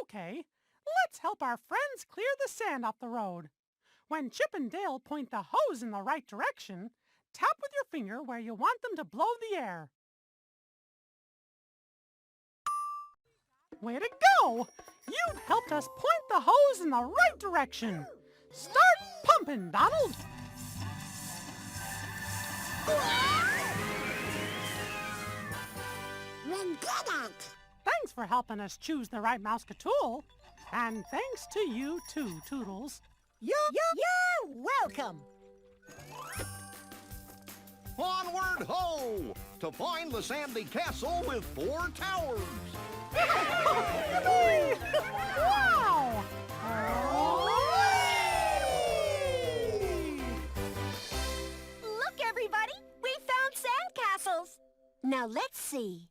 Okay, let's help our friends clear the sand off the road. When Chip and Dale point the hose in the right direction, tap with your finger where you want them to blow the air. Way to go! You've helped us point the hose in the right direction. Start pumping, Donald! We did it! Thanks for helping us choose the right Mouseketool. And thanks to you too, Toodles. You're welcome! Onward ho! To find the Sandy Castle with 4 towers! Wow! Look, everybody! We found sandcastles! Now let's see.